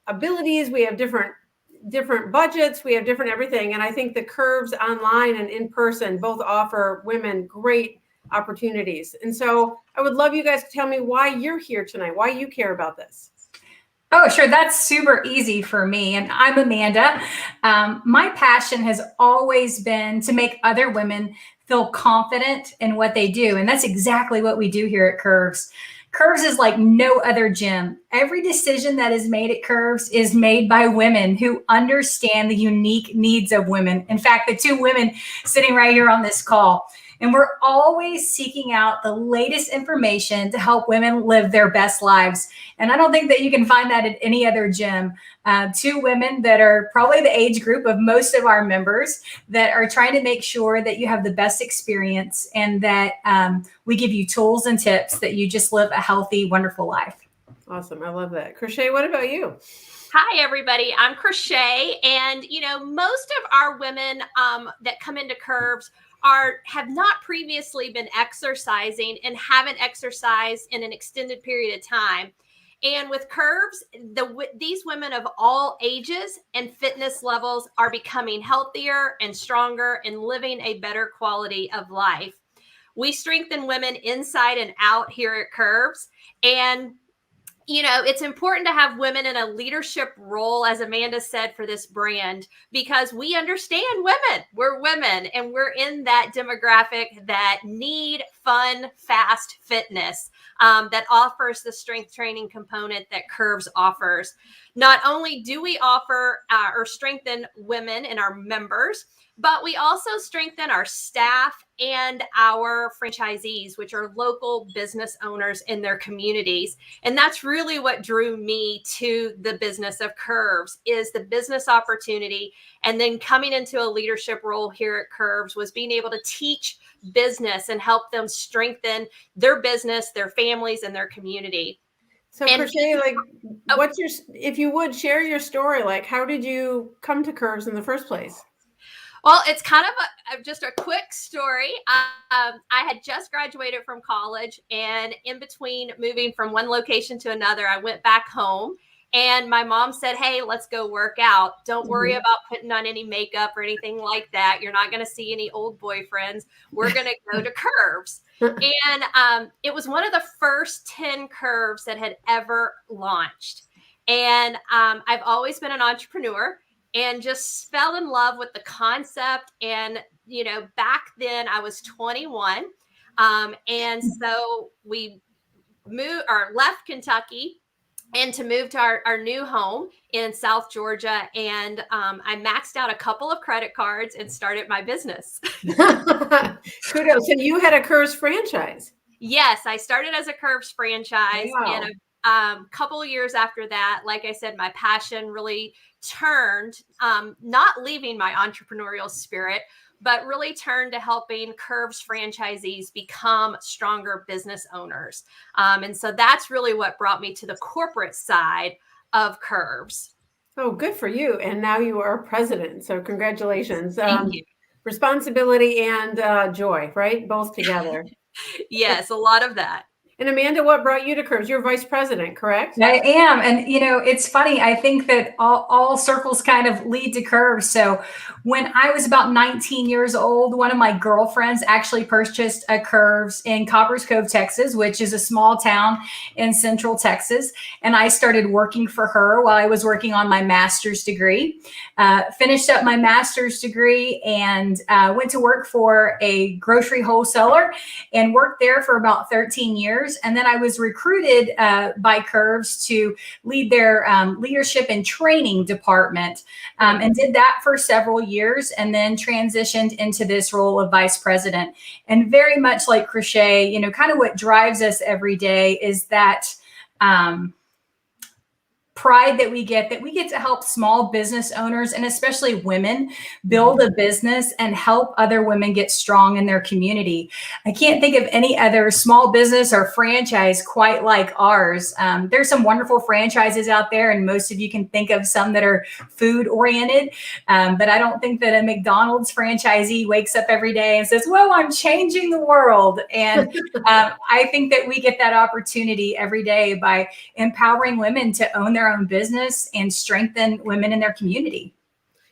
abilities, we have different budgets, we have different everything. And I think the Curves online and in person both offer women great opportunities. And so I would love you guys to tell me why you're here tonight, why you care about this. Oh, sure. That's super easy for me. And I'm Amanda. My passion has always been to make other women feel confident in what they do. And that's exactly what we do here at Curves. Curves is like no other gym. Every decision that is made at Curves is made by women who understand the unique needs of women. In fact, the two women sitting right here on this call. And we're always seeking out the latest information to help women live their best lives. And I don't think that you can find that at any other gym. Two women that are probably the age group of most of our members that are trying to make sure that you have the best experience and that we give you tools and tips that you just live a healthy, wonderful life. Awesome. I love that. Krishea, what about you? Hi, everybody. I'm Krishea. And, most of our women that come into Curves have not previously been exercising and haven't exercised in an extended period of time. And with Curves, these women of all ages and fitness levels are becoming healthier and stronger and living a better quality of life. We strengthen women inside and out here at Curves. And it's important to have women in a leadership role, as Amanda said, for this brand, because we understand women. We're women, and we're in that demographic that need fun, fast fitness that offers the strength training component that Curves offers. Not only do we offer or strengthen women and our members, but we also strengthen our staff and our franchisees, which are local business owners in their communities. And that's really what drew me to the business of Curves, is the business opportunity. And then coming into a leadership role here at Curves was being able to teach business and help them strengthen their business, their families, and their community. So Krishea, if you would share your story, like how did you come to Curves in the first place? Well, it's kind of just a quick story. I had just graduated from college, and in between moving from one location to another, I went back home, and my mom said, "Hey, let's go work out. Don't worry about putting on any makeup or anything like that. You're not going to see any old boyfriends. We're going to go to Curves." And it was one of the first 10 Curves that had ever launched. And I've always been an entrepreneur and just fell in love with the concept. And, back then I was 21. And so we left Kentucky and to move to our new home in South Georgia. And I maxed out a couple of credit cards and started my business. Kudos. So you had a Curves franchise. Yes, I started as a Curves franchise. Wow. And a couple of years after that, like I said, my passion really turned, not leaving my entrepreneurial spirit, but really turned to helping Curves franchisees become stronger business owners. And so that's really what brought me to the corporate side of Curves. Oh, good for you. And now you are president. So congratulations. Thank you. Responsibility and joy, right? Both together. Yes, a lot of that. And Amanda, what brought you to Curves? You're vice president, correct? I am. And, it's funny. I think that all circles kind of lead to Curves. So when I was about 19 years old, one of my girlfriends actually purchased a Curves in Coppers Cove, Texas, which is a small town in central Texas. And I started working for her while I was working on my master's degree. Finished up my master's degree and went to work for a grocery wholesaler and worked there for about 13 years. And then I was recruited by Curves to lead their leadership and training department and did that for several years and then transitioned into this role of vice president. And very much like Krishea, kind of what drives us every day is that pride that we get to help small business owners and especially women build a business and help other women get strong in their community. I can't think of any other small business or franchise quite like ours. There's some wonderful franchises out there, and most of you can think of some that are food oriented. But I don't think that a McDonald's franchisee wakes up every day and says, "Well, I'm changing the world." And I think that we get that opportunity every day by empowering women to own their own business and strengthen women in their community.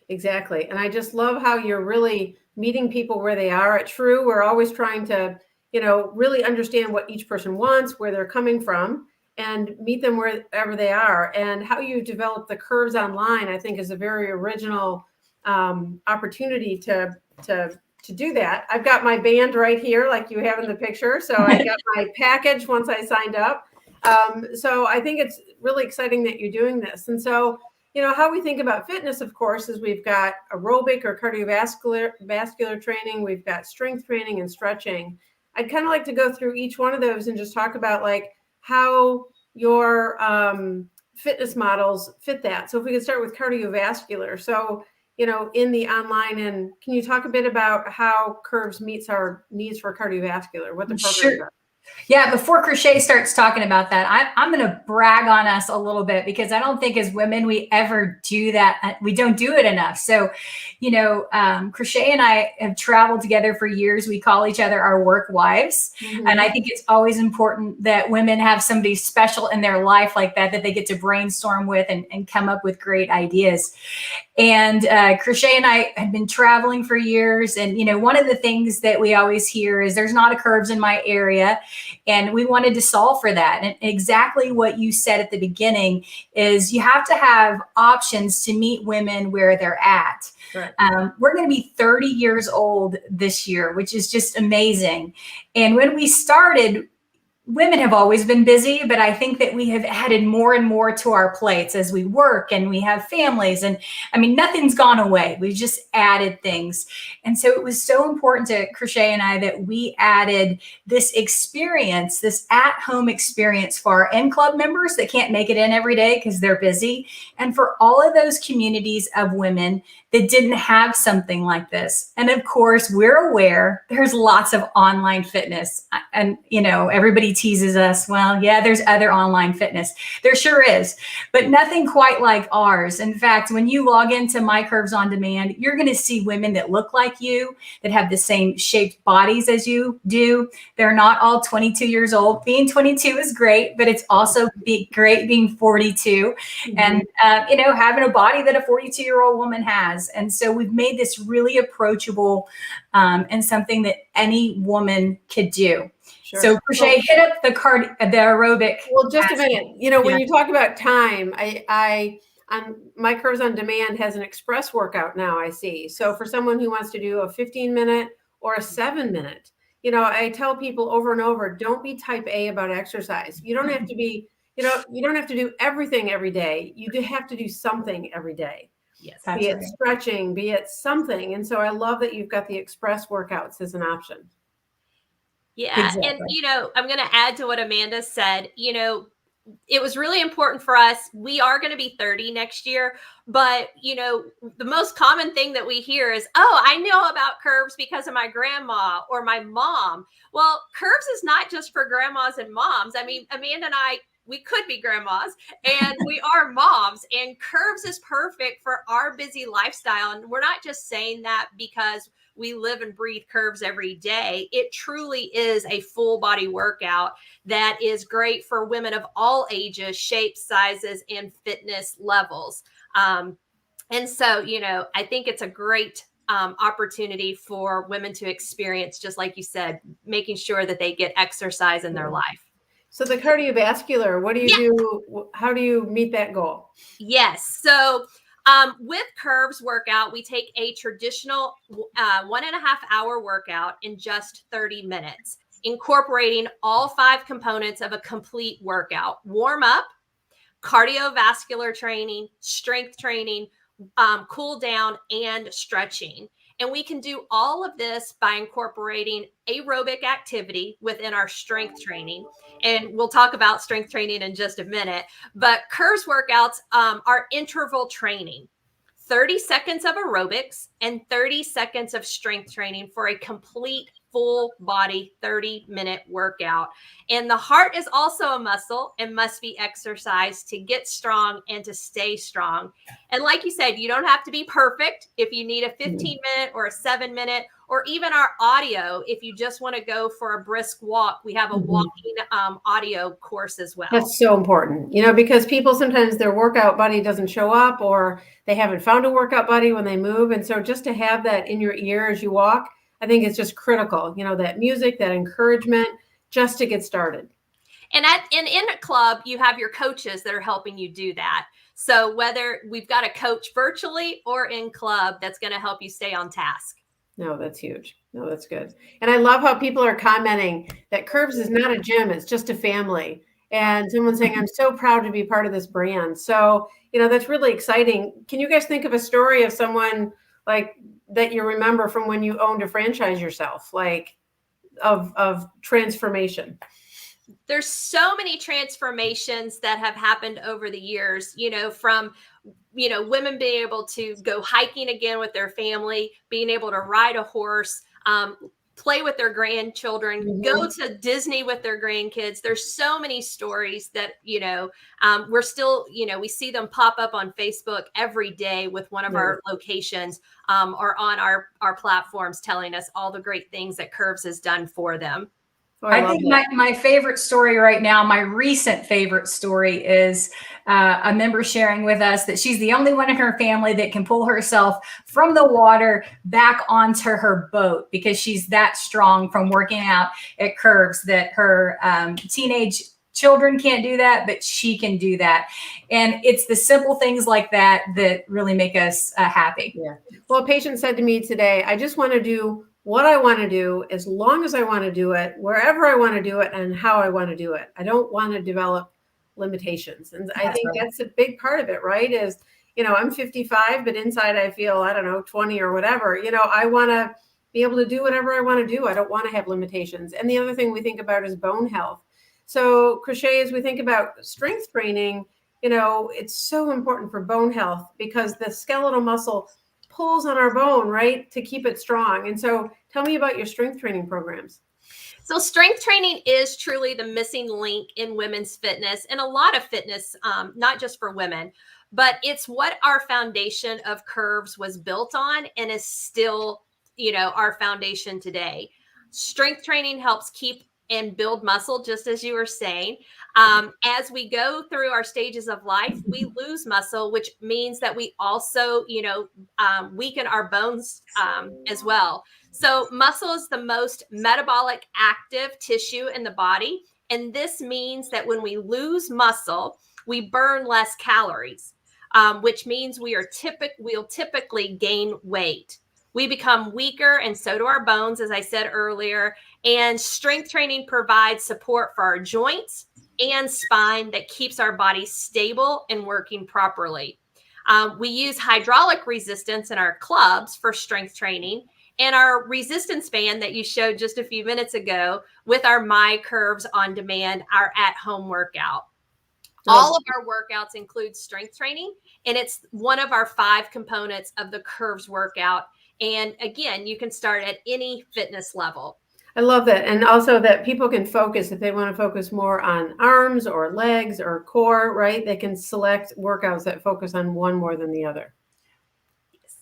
Exactly. And I just love how you're really meeting people where they are. At True, we're always trying to, really understand what each person wants, where they're coming from, and meet them wherever they are. And how you develop the Curves online, I think, is a very original opportunity to do that. I've got my band right here, like you have in the picture. So I got my package once I signed up. So I think it's really exciting that you're doing this. And so, how we think about fitness, of course, is we've got aerobic or vascular training, we've got strength training and stretching. I'd kind of like to go through each one of those and just talk about like how your fitness models fit that. So if we could start with cardiovascular. So, in the online, and can you talk a bit about how Curves meets our needs for cardiovascular, what the programs are? Yeah, before Krishea starts talking about that, I'm going to brag on us a little bit, because I don't think as women we ever do that. We don't do it enough. So, Krishea and I have traveled together for years. We call each other our work wives. Mm-hmm. And I think it's always important that women have somebody special in their life like that they get to brainstorm with and come up with great ideas. And Krishea and I had been traveling for years. And, one of the things that we always hear is there's not a Curves in my area. And we wanted to solve for that. And exactly what you said at the beginning is you have to have options to meet women where they're at. Right. We're going to be 30 years old this year, which is just amazing. And when we started, women have always been busy, but I think that we have added more and more to our plates as we work and we have families. And I mean, nothing's gone away. We've just added things. And so it was so important to Krishea and I that we added this experience, this at-home experience for our in-club members that can't make it in every day because they're busy. And for all of those communities of women that didn't have something like this. And of course, we're aware there's lots of online fitness. And, everybody teases us, well, yeah, there's other online fitness. There sure is, but nothing quite like ours. In fact, when you log into My Curves on Demand, you're going to see women that look like you, that have the same shaped bodies as you do. They're not all 22 years old. Being 22 is great, but it's also great being 42 and, having a body that a 42-year-old woman has. And so we've made this really approachable and something that any woman could do. Sure. So Krishea, hit up the aerobic. Well, just a minute. When you talk about time, I My Curves on Demand has an express workout now, I see. So for someone who wants to do a 15-minute or a 7-minute, I tell people over and over, don't be type A about exercise. You don't have to be, you don't have to do everything every day. You do have to do something every day. Yes, be it stretching, be it something. And so I love that you've got the express workouts as an option. Yeah. Exactly. And, I'm going to add to what Amanda said. It was really important for us. We are going to be 30 next year, but the most common thing that we hear is, oh, I know about Curves because of my grandma or my mom. Well, Curves is not just for grandmas and moms. I mean, Amanda and I, we could be grandmas and we are moms, and Curves is perfect for our busy lifestyle. And we're not just saying that because we live and breathe Curves every day. It truly is a full body workout that is great for women of all ages, shapes, sizes, and fitness levels. And so, I think it's a great opportunity for women to experience, just like you said, making sure that they get exercise in their life. So the cardiovascular, what do you do? How do you meet that goal? Yes. So with Curves workout, we take a traditional 1.5 hour workout in just 30 minutes, incorporating all 5 components of a complete workout: warm up, cardiovascular training, strength training, cool down, and stretching. And we can do all of this by incorporating aerobic activity within our strength training. And we'll talk about strength training in just a minute. But Curves workouts are interval training, 30 seconds of aerobics and 30 seconds of strength training for a complete full body 30-minute workout. And the heart is also a muscle and must be exercised to get strong and to stay strong. And like you said, you don't have to be perfect. If you need a 15-minute or a 7-minute or even our audio. If you just want to go for a brisk walk, we have a walking audio course as well. That's so important, because people sometimes their workout buddy doesn't show up, or they haven't found a workout buddy when they move. And so just to have that in your ear as you walk, I think it's just critical, that music, that encouragement, just to get started. And in a club, you have your coaches that are helping you do that. So whether we've got a coach virtually or in club, that's going to help you stay on task. No, that's huge. No, that's good. And I love how people are commenting that Curves is not a gym, it's just a family. And someone's saying, I'm so proud to be part of this brand. So, that's really exciting. Can you guys think of a story of someone like that you remember from when you owned a franchise yourself, like of transformation? There's so many transformations that have happened over the years, from women being able to go hiking again with their family, being able to ride a horse, play with their grandchildren, go to Disney with their grandkids. There's so many stories that, we're still, we see them pop up on Facebook every day with one of our locations or on our platforms telling us all the great things that Curves has done for them. Oh, I think my favorite story right now, my recent favorite story is a member sharing with us that she's the only one in her family that can pull herself from the water back onto her boat because she's that strong from working out at Curves, that her teenage children can't do that, but she can do that. And it's the simple things like that that really make us happy. Yeah. Well, a patient said to me today, I just want to do what I want to do, as long as I want to do it, wherever I want to do it, and how I want to do it. I don't want to develop limitations. And I think that's a big part of it, right? Is, I'm 55, but inside I feel, 20 or whatever. I want to be able to do whatever I want to do. I don't want to have limitations. And the other thing we think about is bone health. So, Krishea, as we think about strength training, it's so important for bone health because the skeletal muscle pulls on our bone, right, to keep it strong. And so tell me about your strength training programs. So strength training is truly the missing link in women's fitness and a lot of fitness, not just for women, but it's what our foundation of Curves was built on and is still, our foundation today. Strength training helps keep and build muscle, just as you were saying. As we go through our stages of life, we lose muscle, which means that we also, weaken our bones as well. So muscle is the most metabolic active tissue in the body. And this means that when we lose muscle, we burn less calories, which means we'll typically gain weight. We become weaker, and so do our bones, as I said earlier. And strength training provides support for our joints and spine that keeps our body stable and working properly. We use hydraulic resistance in our clubs for strength training, and our resistance band that you showed just a few minutes ago with our My Curves on Demand, our at-home workout. All of our workouts include strength training, and it's one of our 5 components of the Curves workout. And again, you can start at any fitness level. I love that. And also that people can focus if they want to focus more on arms or legs or core, right? They can select workouts that focus on one more than the other. Yes.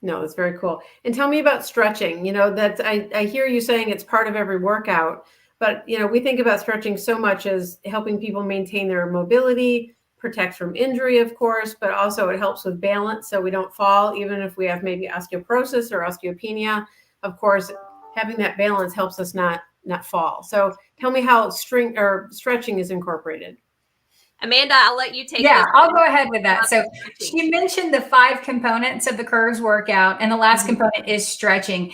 No, that's very cool. And tell me about stretching. That I hear you saying it's part of every workout, but we think about stretching so much as helping people maintain their mobility, protect from injury, of course, but also it helps with balance so we don't fall, even if we have maybe osteoporosis or osteopenia. Of course, having that balance helps us not fall. So tell me how stretching is incorporated. Amanda, I'll let you take Yeah, this. I'll go ahead with that. So she mentioned the 5 components of the Curves workout, and the last component is stretching.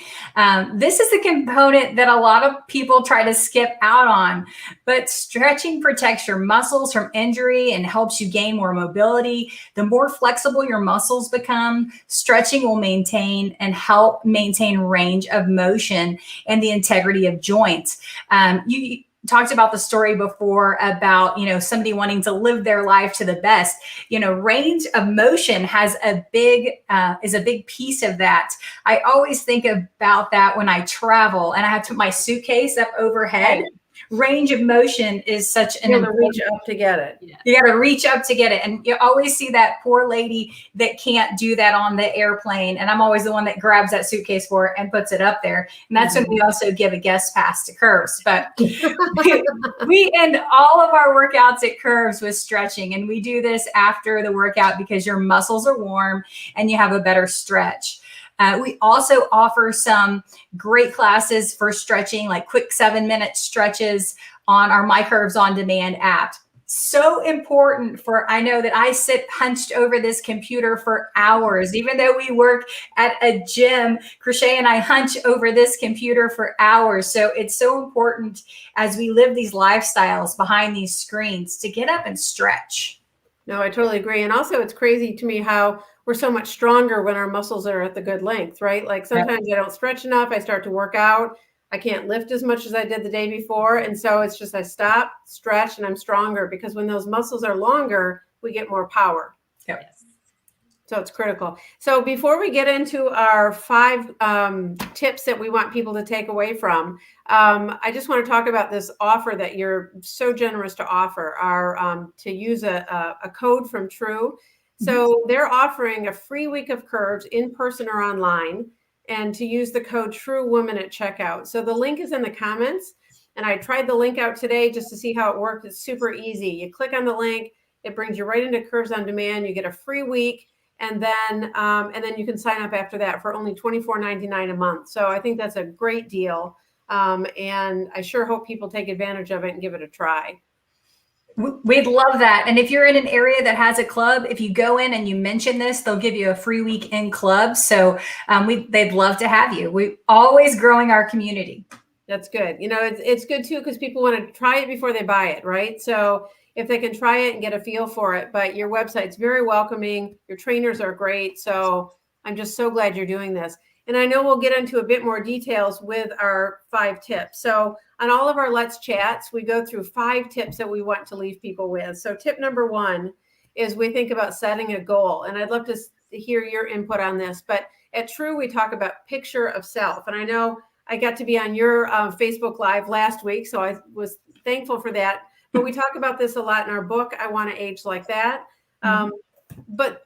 This is the component that a lot of people try to skip out on, but stretching protects your muscles from injury and helps you gain more mobility. The more flexible your muscles become, stretching will maintain and help maintain range of motion and the integrity of joints. You talked about the story before about, somebody wanting to live their life to the best. Range of motion is a big piece of that. I always think about that when I travel and I have to put my suitcase up overhead. range of motion is such an Be able to reach important. up to get it. You got to reach up to get it. And you always see that poor lady that can't do that on the airplane. And I'm always the one that grabs that suitcase for it and puts it up there. And that's when we also give a guest pass to Curves. But we end all of our workouts at Curves with stretching. And we do this after the workout because your muscles are warm and you have a better stretch. We also offer some great classes for stretching, like quick 7-minute stretches on our My Curves On Demand app. So important I know that I sit hunched over this computer for hours. Even though we work at a gym, Krishea and I hunch over this computer for hours. So it's so important as we live these lifestyles behind these screens to get up and stretch. No, I totally agree. And also it's crazy to me how we're so much stronger when our muscles are at the good length, right? Like sometimes I don't stretch enough. I start to work out. I can't lift as much as I did the day before. And so it's just I stop, stretch, and I'm stronger because when those muscles are longer, we get more power. Yep. So it's critical. So before we get into our 5 tips that we want people to take away from, I just want to talk about this offer that you're so generous to offer, to use a code from True. So they're offering a free week of Curves in person or online, and to use the code TrueWoman at checkout. So the link is in the comments, and I tried the link out today just to see how it worked. It's super easy. You click on the link, it brings you right into Curves on Demand. You get a free week, and then you can sign up after that for only $24.99 a month. So I think that's a great deal, and I sure hope people take advantage of it and give it a try. We'd love that. And if you're in an area that has a club, if you go in and you mention this, they'll give you a free week in club. So they'd love to have you. We're always growing our community. That's good. You know, it's good too, because people want to try it before they buy it, right? So if they can try it and get a feel for it, but your website's very welcoming. Your trainers are great. So I'm just so glad you're doing this. And I know we'll get into a bit more details with our 5 tips. So on all of our Let's Chats, we go through 5 tips that we want to leave people with. So tip number 1 is we think about setting a goal. And I'd love to hear your input on this. But at True, we talk about picture of self. And I know I got to be on your Facebook Live last week, so I was thankful for that. But we talk about this a lot in our book, I Want to Age Like That. But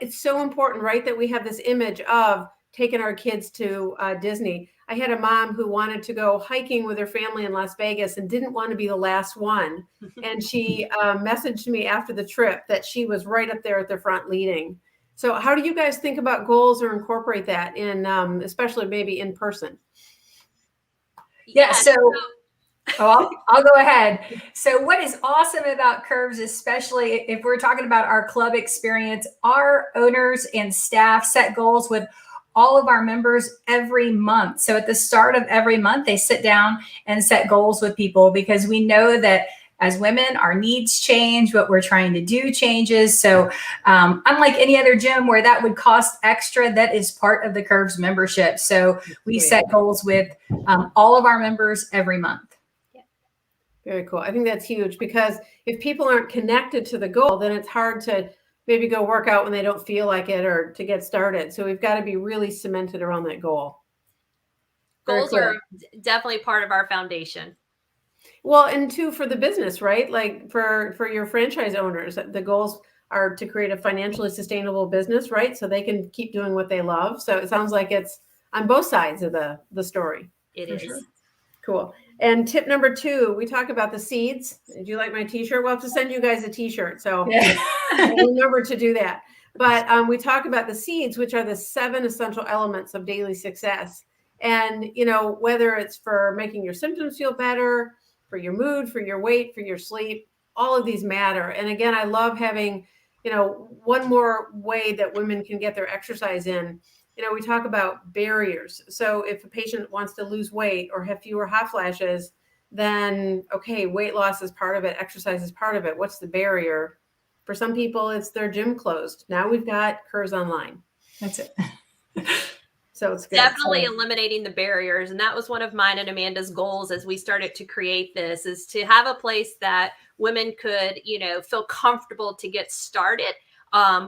it's so important, right, that we have this image of taking our kids to Disney. I had a mom who wanted to go hiking with her family in Las Vegas and didn't want to be the last one. And she messaged me after the trip that she was right up there at the front leading. So how do you guys think about goals or incorporate that in, especially maybe in person? Yeah, so I'll go ahead. So what is awesome about Curves, especially if we're talking about our club experience, our owners and staff set goals with all of our members every month. So at the start of every month, they sit down and set goals with people, because we know that as women, our needs change, what we're trying to do changes. So unlike any other gym where that would cost extra, that is part of the Curves membership. So we set goals with all of our members every month. Very cool. I think that's huge, because if people aren't connected to the goal, then it's hard to maybe go work out when they don't feel like it or to get started. So we've got to be really cemented around that goal. Goals are definitely part of our foundation. Well, and too, for the business, right? Like for your franchise owners, the goals are to create a financially sustainable business, right? So they can keep doing what they love. So it sounds like it's on both sides of the story. It is. Sure. Cool. And tip number 2, we talk about the seeds. Did you like my t-shirt? We'll have to send you guys a t-shirt. So remember to do that. But we talk about the seeds, which are the 7 essential elements of daily success. And, you know, whether it's for making your symptoms feel better, for your mood, for your weight, for your sleep, all of these matter. And again, I love having, you know, one more way that women can get their exercise in. You know, we talk about barriers. So if a patient wants to lose weight or have fewer hot flashes, then, okay, weight loss is part of it. Exercise is part of it. What's the barrier? For some people, it's their gym closed. Now we've got Curves Online. That's it. So it's good. Definitely eliminating the barriers. And that was one of mine and Amanda's goals as we started to create this, is to have a place that women could, you know, feel comfortable to get started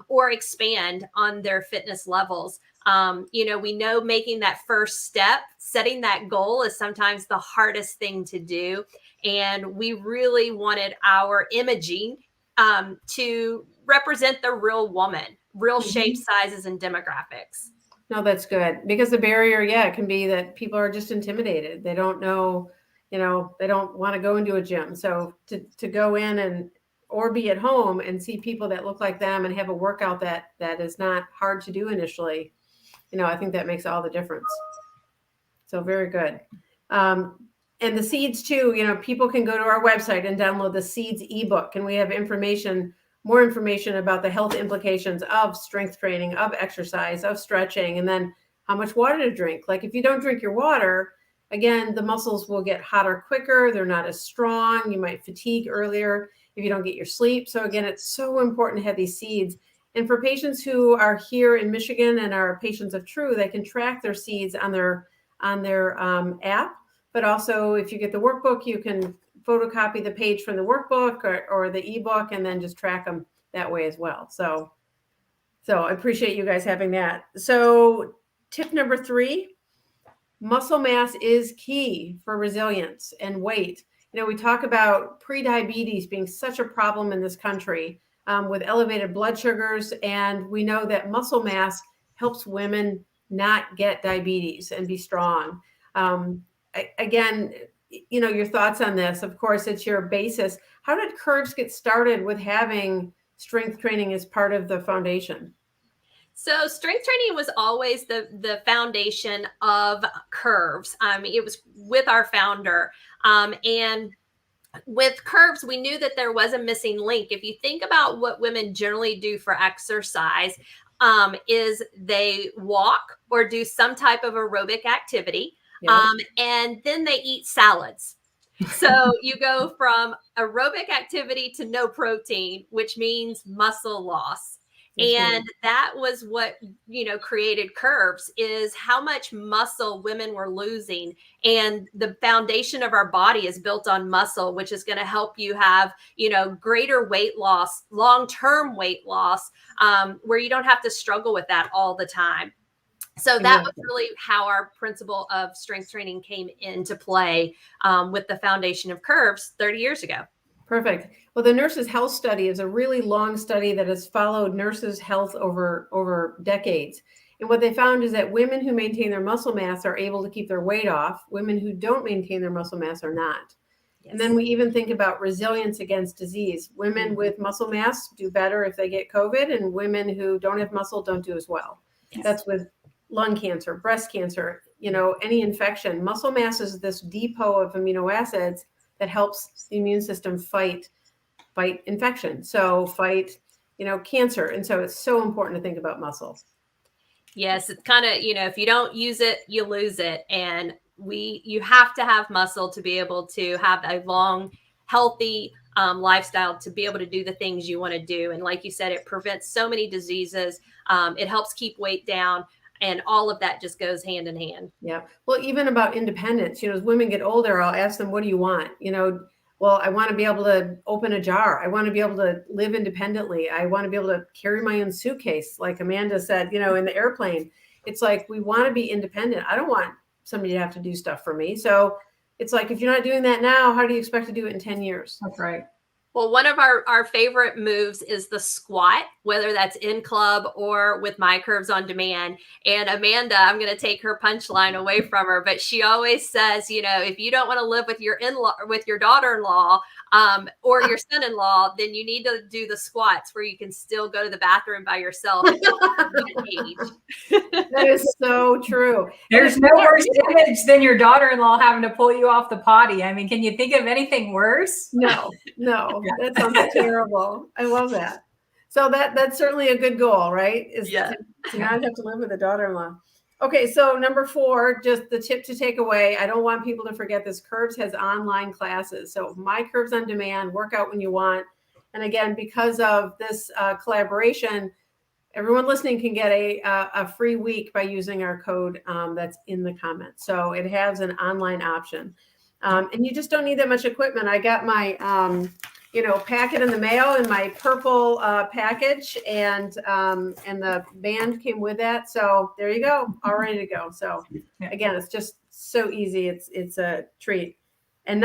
or expand on their fitness levels. We know making that first step, setting that goal is sometimes the hardest thing to do. And we really wanted our imaging to represent the real woman, real shape, sizes, and demographics. No, that's good, because the barrier, it can be that people are just intimidated. They don't know, they don't want to go into a gym. So to go in or be at home and see people that look like them and have a workout that is not hard to do initially, I think that makes all the difference. So very good. And the seeds too, people can go to our website and download the seeds ebook, and we have more information about the health implications of strength training, of exercise, of stretching, and then how much water to drink. Like if you don't drink your water, again, the muscles will get hotter quicker. They're not as strong. You might fatigue earlier if you don't get your sleep. So again, it's so important to have these seeds. And for patients who are here in Michigan and are patients of True, they can track their seeds on their app. But also, if you get the workbook, you can photocopy the page from the workbook or the ebook, and then just track them that way as well. So I appreciate you guys having that. So tip number 3, muscle mass is key for resilience and weight. We talk about prediabetes being such a problem in this country with elevated blood sugars, and we know that muscle mass helps women not get diabetes and be strong. Again, your thoughts on this. Of course, it's your basis. How did Curves get started with having strength training as part of the foundation? So strength training was always the foundation of Curves. It was with our founder. And with Curves, we knew that there was a missing link. If you think about what women generally do for exercise, is they walk or do some type of aerobic activity. And then they eat salads. So you go from aerobic activity to no protein, which means muscle loss. And that was what, created Curves, is how much muscle women were losing. And the foundation of our body is built on muscle, which is going to help you have, greater weight loss, long-term weight loss, where you don't have to struggle with that all the time. So that was really how our principle of strength training came into play with the foundation of Curves 30 years ago. Perfect. Well, the Nurses' Health Study is a really long study that has followed nurses' health over decades. And what they found is that women who maintain their muscle mass are able to keep their weight off. Women who don't maintain their muscle mass are not. Yes. And then we even think about resilience against disease. Women with muscle mass do better if they get COVID, and women who don't have muscle don't do as well. Yes. That's with lung cancer, breast cancer, any infection. Muscle mass is this depot of amino acids that helps the immune system fight infection. So fight, cancer. And so it's so important to think about muscle. Yes. It's kind of, if you don't use it, you lose it. And you have to have muscle to be able to have a long, healthy lifestyle, to be able to do the things you want to do. And like you said, it prevents so many diseases. It helps keep weight down. And all of that just goes hand in hand. Yeah. Well, even about independence, as women get older, I'll ask them, what do you want? Well, I want to be able to open a jar. I want to be able to live independently. I want to be able to carry my own suitcase. Like Amanda said, in the airplane, it's like, we want to be independent. I don't want somebody to have to do stuff for me. So it's like, if you're not doing that now, how do you expect to do it in 10 years? That's right. Well, one of our favorite moves is the squat, whether that's in club or with My Curves on Demand. And Amanda, I'm going to take her punchline away from her, but she always says, if you don't want to live with your daughter-in-law or your son-in-law, then you need to do the squats where you can still go to the bathroom by yourself. That is so true. There's no worse image than your daughter-in-law having to pull you off the potty. I mean, can you think of anything worse? No. That sounds terrible. I love that. So that's certainly a good goal, right? Is to not have to live with a daughter-in-law. Okay, so number 4, just the tip to take away. I don't want people to forget this. Curves has online classes. So My Curves on Demand, work out when you want. And again, because of this collaboration, everyone listening can get a free week by using our code that's in the comments. So it has an online option. And you just don't need that much equipment. I got my packet in the mail in my purple package, and the band came with that. So there you go, all ready to go. So again, it's just so easy. It's a treat. And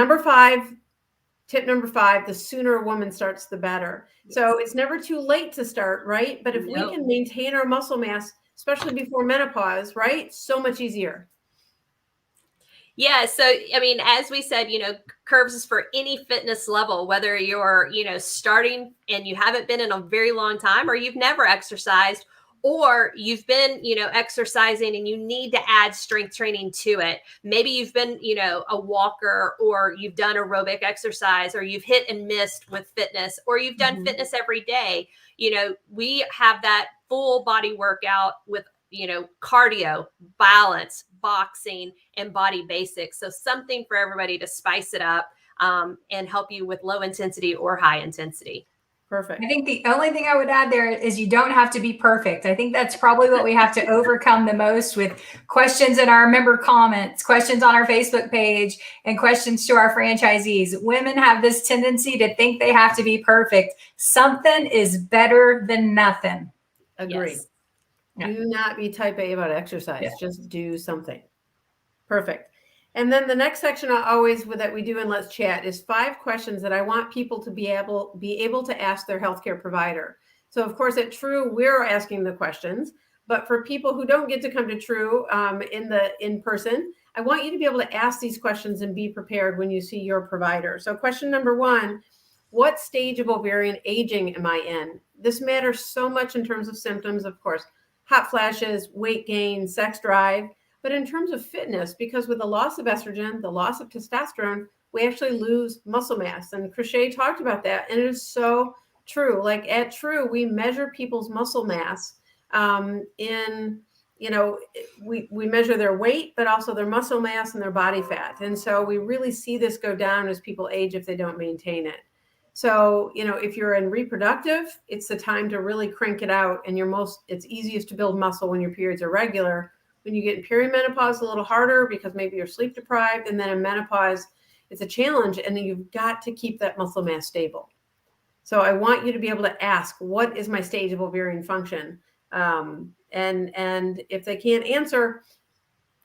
tip number 5, the sooner a woman starts, the better. So it's never too late to start, right? But if we can maintain our muscle mass, especially before menopause, right? So much easier. Yeah. So, I mean, as we said, curves is for any fitness level, whether you're, starting and you haven't been in a very long time, or you've never exercised, or you've been, exercising and you need to add strength training to it. Maybe you've been, a walker, or you've done aerobic exercise, or you've hit and missed with fitness, or you've done fitness every day. We have that full body workout with, cardio, balance, boxing, and body basics. So something for everybody to spice it up and help you with low intensity or high intensity. Perfect. I think the only thing I would add there is you don't have to be perfect. I think that's probably what we have to overcome the most with questions in our member comments, questions on our Facebook page, and questions to our franchisees. Women have this tendency to think they have to be perfect. Something is better than nothing. Agreed. Yes. Do not be type A about exercise. Yeah. Just do something. Perfect. And then the next section that we do in Let's Chat is 5 questions that I want people to be able to ask their healthcare provider. So of course at True, we're asking the questions, but for people who don't get to come to True in person, I want you to be able to ask these questions and be prepared when you see your provider. So question number 1, what stage of ovarian aging am I in? This matters so much in terms of symptoms, of course, hot flashes, weight gain, sex drive. But in terms of fitness, because with the loss of estrogen, the loss of testosterone, we actually lose muscle mass. And Krishea talked about that. And it is so true. Like at True, we measure people's muscle mass we measure their weight, but also their muscle mass and their body fat. And so we really see this go down as people age if they don't maintain it. So, if you're in reproductive, it's the time to really crank it out. And it's easiest to build muscle when your periods are regular. When you get in perimenopause, a little harder because maybe you're sleep deprived. And then in menopause, it's a challenge. And then you've got to keep that muscle mass stable. So I want you to be able to ask, what is my stage of ovarian function? And if they can't answer,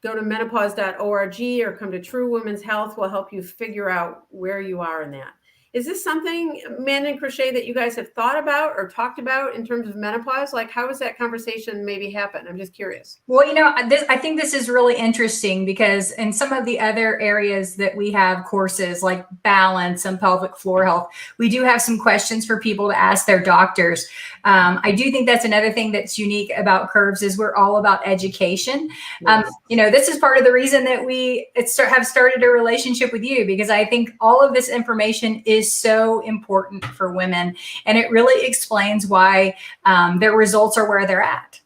go to menopause.org or come to True Women's Health. We'll help you figure out where you are in that. Is this something, Amanda and Krishea, that you guys have thought about or talked about in terms of menopause? Like, how does that conversation maybe happen? I'm just curious. Well, I think this is really interesting because in some of the other areas that we have courses like balance and pelvic floor health, we do have some questions for people to ask their doctors. I do think that's another thing that's unique about Curves is we're all about education. Yes. This is part of the reason that we have started a relationship with you, because I think all of this information is so important for women, and it really explains why their results are where they're at.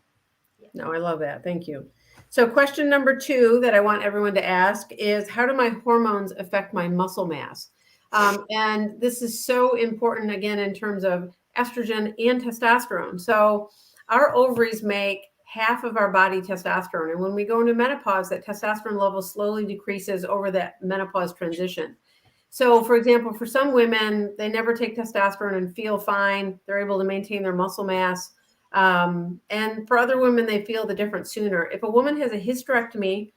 No, I love that. Thank you. So question number 2 that I want everyone to ask is, how do my hormones affect my muscle mass? And this is so important, again, in terms of estrogen and testosterone. So our ovaries make half of our body testosterone. And when we go into menopause, that testosterone level slowly decreases over that menopause transition. So, for example, for some women, they never take testosterone and feel fine. They're able to maintain their muscle mass. And for other women, they feel the difference sooner. If a woman has a hysterectomy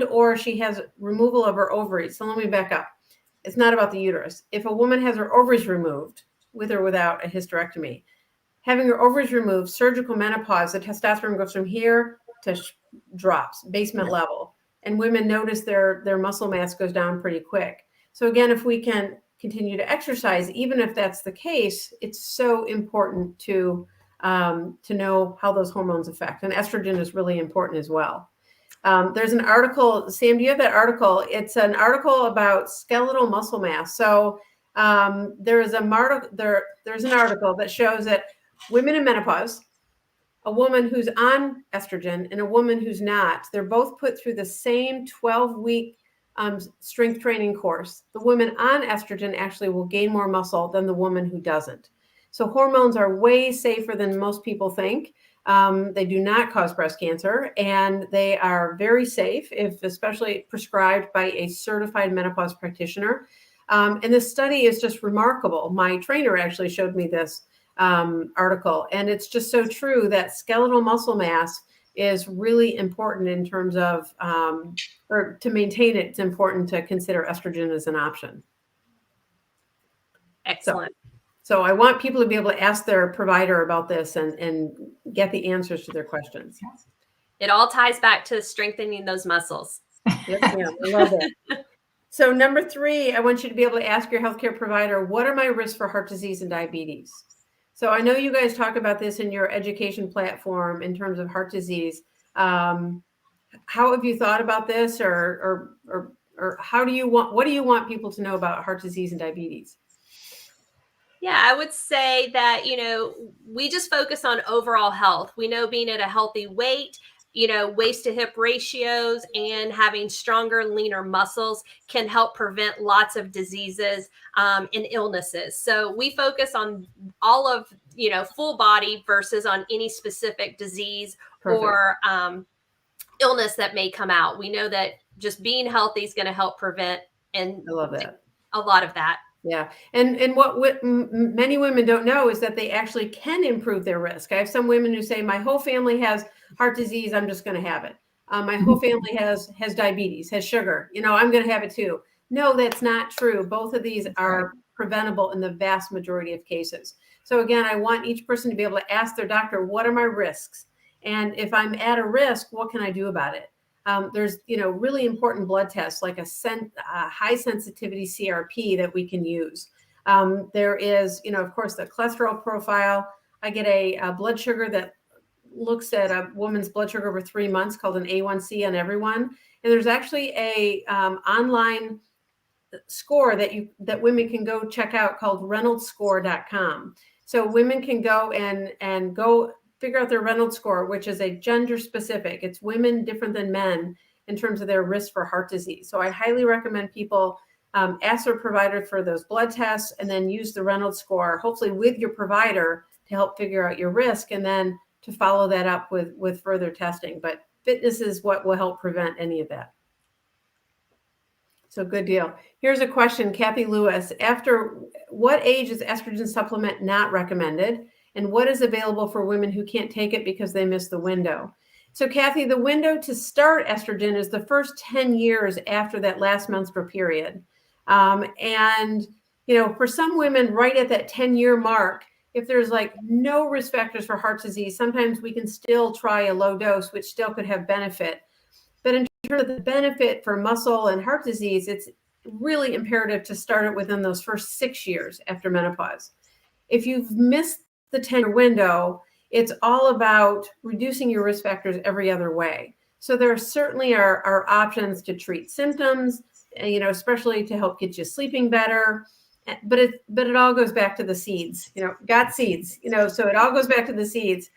or she has removal of her ovaries, so let me back up. It's not about the uterus. If a woman has her ovaries removed, with or without a hysterectomy, having her ovaries removed, surgical menopause, the testosterone goes from here to drops, basement level. And women notice their muscle mass goes down pretty quick. So again, if we can continue to exercise, even if that's the case, it's so important to know how those hormones affect. And estrogen is really important as well. There's an article, Sam, do you have that article? It's an article about skeletal muscle mass. So there's an article that shows that women in menopause, a woman who's on estrogen and a woman who's not, they're both put through the same 12-week strength training course. The woman on estrogen actually will gain more muscle than the woman who doesn't. So hormones are way safer than most people think. They do not cause breast cancer, and they are very safe if especially prescribed by a certified menopause practitioner. And this study is just remarkable. My trainer actually showed me this article, and it's just so true that skeletal muscle mass is really important in terms of, or to maintain it, it's important to consider estrogen as an option. Excellent. So I want people to be able to ask their provider about this and get the answers to their questions. It all ties back to strengthening those muscles. Yes, ma'am. I love it. So number 3, I want you to be able to ask your healthcare provider, what are my risks for heart disease and diabetes? So I know you guys talk about this in your education platform in terms of heart disease. How have you thought about this, or what do you want people to know about heart disease and diabetes? Yeah, I would say that, we just focus on overall health. We know being at a healthy weight, waist to hip ratios and having stronger, leaner muscles can help prevent lots of diseases and illnesses. So we focus on all of, full body versus on any specific disease Perfect. or illness that may come out. We know that just being healthy is going to help prevent and I love that. a lot of that. Yeah. And what many women don't know is that they actually can improve their risk. I have some women who say, my whole family has heart disease, I'm just going to have it. My whole family has diabetes, has sugar, I'm going to have it too. No, that's not true. Both of these are preventable in the vast majority of cases. So again, I want each person to be able to ask their doctor, what are my risks? And if I'm at a risk, what can I do about it? There's, really important blood tests like a high sensitivity CRP that we can use. There is, of course, the cholesterol profile. I get a blood sugar that looks at a woman's blood sugar over 3 months called an A1C on everyone. And there's actually a online score that women can go check out called ReynoldsScore.com. So women can go and go figure out their Reynolds score, which is a gender specific. It's women different than men in terms of their risk for heart disease. So I highly recommend people ask their provider for those blood tests and then use the Reynolds score, hopefully with your provider, to help figure out your risk and then to follow that up with further testing. But fitness is what will help prevent any of that. So good deal. Here's a question, Kathy Lewis. After what age is estrogen supplement not recommended? And what is available for women who can't take it because they missed the window? So Kathy, the window to start estrogen is the first 10 years after that last menstrual period. And, for some women right at that 10-year mark, if there's like no risk factors for heart disease, sometimes we can still try a low dose, which still could have benefit. But in terms of the benefit for muscle and heart disease, it's really imperative to start it within those first 6 years after menopause. If you've missed the 10-year window, it's all about reducing your risk factors every other way. So there certainly are options to treat symptoms, especially to help get you sleeping better. But it all goes back to the seeds, got seeds, so it all goes back to the seeds.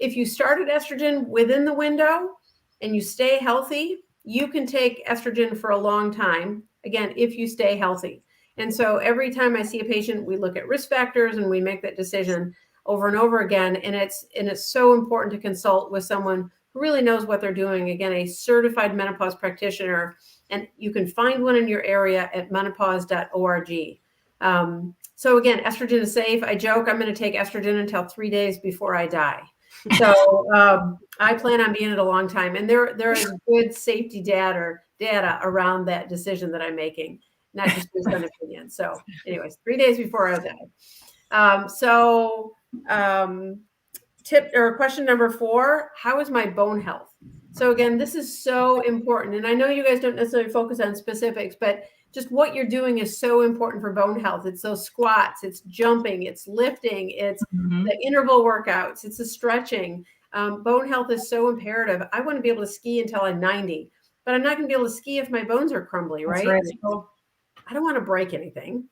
If you started estrogen within the window and you stay healthy, you can take estrogen for a long time. Again, if you stay healthy. And so every time I see a patient, we look at risk factors and we make that decision over and over again. And it's so important to consult with someone who really knows what they're doing. Again, a certified menopause practitioner. And you can find one in your area at menopause.org. So again, estrogen is safe. I joke, I'm going to take estrogen until 3 days before I die. So I plan on being it a long time. And there is good safety data around that decision that I'm making, not just based on opinion. So anyways, 3 days before I die. Tip or question number 4, how is my bone health? So again, this is so important. And I know you guys don't necessarily focus on specifics, but just what you're doing is so important for bone health. It's those squats, it's jumping, it's lifting, it's the interval workouts, it's the stretching. Bone health is so imperative. I want to be able to ski until I'm 90, but I'm not going to be able to ski if my bones are crumbly, right? So I don't want to break anything.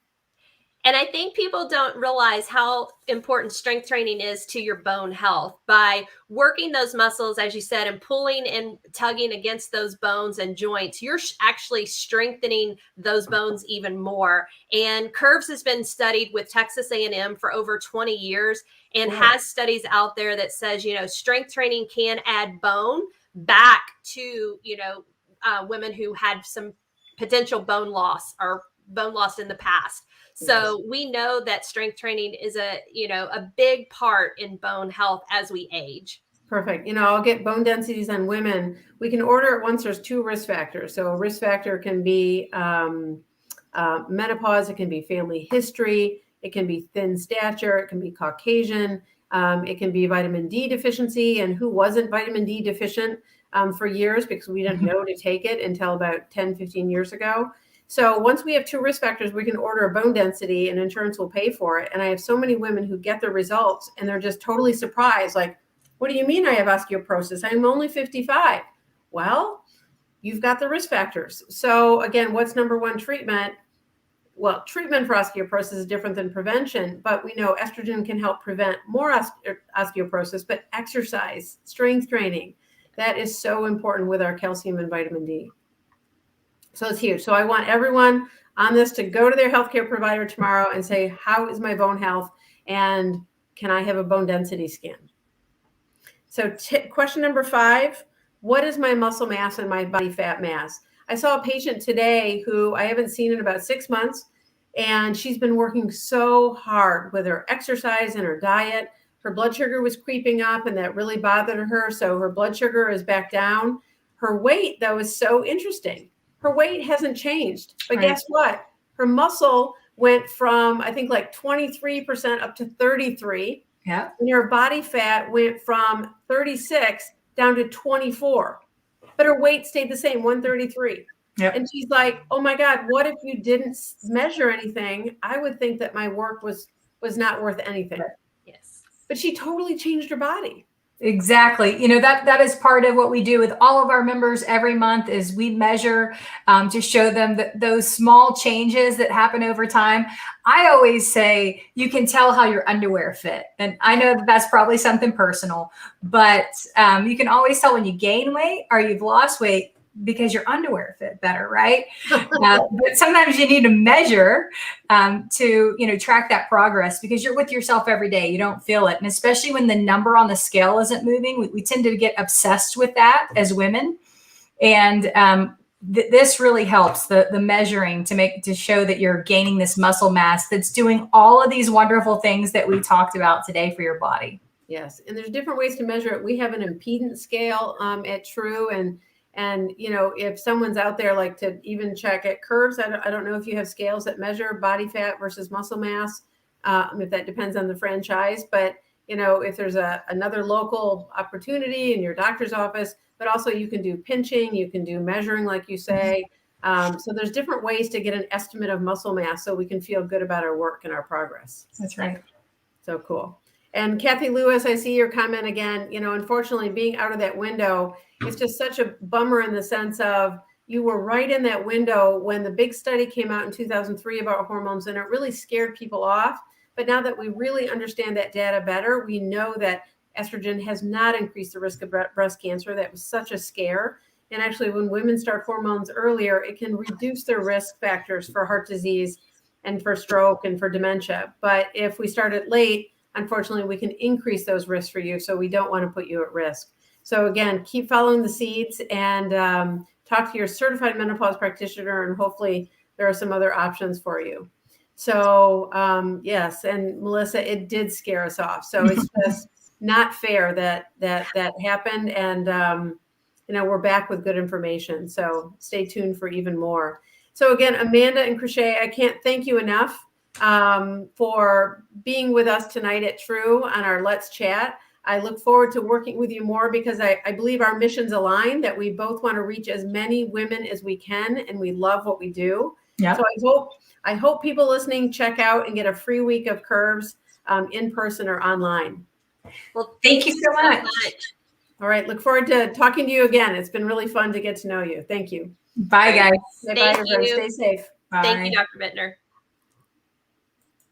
And I think people don't realize how important strength training is to your bone health. By working those muscles, as you said, and pulling and tugging against those bones and joints, you're actually strengthening those bones even more. And Curves has been studied with Texas A&M for over 20 years and has studies out there that says, strength training can add bone back to, women who had some potential bone loss or bone loss in the past. So we know that strength training is a big part in bone health as we age. Perfect. I'll get bone densities on women. We can order it once there's 2 risk factors. So a risk factor can be menopause. It can be family history. It can be thin stature. It can be Caucasian. It can be vitamin D deficiency. And who wasn't vitamin D deficient for years, because we didn't know to take it until about 10, 15 years ago. So once we have 2 risk factors, we can order a bone density and insurance will pay for it. And I have so many women who get the results and they're just totally surprised. Like, what do you mean I have osteoporosis? I'm only 55. Well, you've got the risk factors. So again, what's number one treatment? Well, treatment for osteoporosis is different than prevention, but we know estrogen can help prevent more osteoporosis, but exercise, strength training, that is so important with our calcium and vitamin D. So it's huge. So I want everyone on this to go to their healthcare provider tomorrow and say, how is my bone health? And can I have a bone density scan? So question number 5, what is my muscle mass and my body fat mass? I saw a patient today who I haven't seen in about 6 months, and she's been working so hard with her exercise and her diet. Her blood sugar was creeping up, and that really bothered her. So her blood sugar is back down. Her weight, though, is so interesting. Her weight hasn't changed, but guess what? Her muscle went from, I think, like 23% up to 33. Yeah. And her body fat went from 36 down to 24. But her weight stayed the same, 133. Yep. And she's like, oh my God, what if you didn't measure anything? I would think that my work was not worth anything. Yes. But she totally changed her body. Exactly. That is part of what we do with all of our members every month is we measure to show them that those small changes that happen over time. I always say you can tell how your underwear fit. And I know that that's probably something personal, but you can always tell when you gain weight or you've lost weight because your underwear fit better, right? But sometimes you need to measure to track that progress because you're with yourself every day. You don't feel it. And especially when the number on the scale isn't moving, we tend to get obsessed with that as women. And this really helps the measuring to show that you're gaining this muscle mass that's doing all of these wonderful things that we talked about today for your body. Yes. And there's different ways to measure it. We have an impedance scale at True, and if someone's out there like to even check at Curves, I don't know if you have scales that measure body fat versus muscle mass, if that depends on the franchise. But if there's another local opportunity in your doctor's office, but also you can do pinching, you can do measuring, like you say. So there's different ways to get an estimate of muscle mass so we can feel good about our work and our progress. That's right. So cool. And Kathy Lewis, I see your comment again. Unfortunately, being out of that window, it's just such a bummer in the sense of you were right in that window when the big study came out in 2003 about hormones, and it really scared people off. But now that we really understand that data better, we know that estrogen has not increased the risk of breast cancer. That was such a scare. And actually, when women start hormones earlier, it can reduce their risk factors for heart disease and for stroke and for dementia. But if we start it late, unfortunately, we can increase those risks for you. So we don't want to put you at risk. So again, keep following the seeds and talk to your certified menopause practitioner, and hopefully there are some other options for you. So yes, and Melissa, it did scare us off. So it's just not fair that happened. And we're back with good information. So stay tuned for even more. So again, Amanda and Krishea, I can't thank you enough for being with us tonight at True on our Let's Chat. I look forward to working with you more because I believe our missions align, that we both want to reach as many women as we can, and we love what we do. Yep. So I hope people listening check out and get a free week of Curves in person or online. Well, thank you so much. All right. Look forward to talking to you again. It's been really fun to get to know you. Thank you. Bye, guys. Bye, everyone. Stay safe. Bye. Thank you, Dr. Bitner.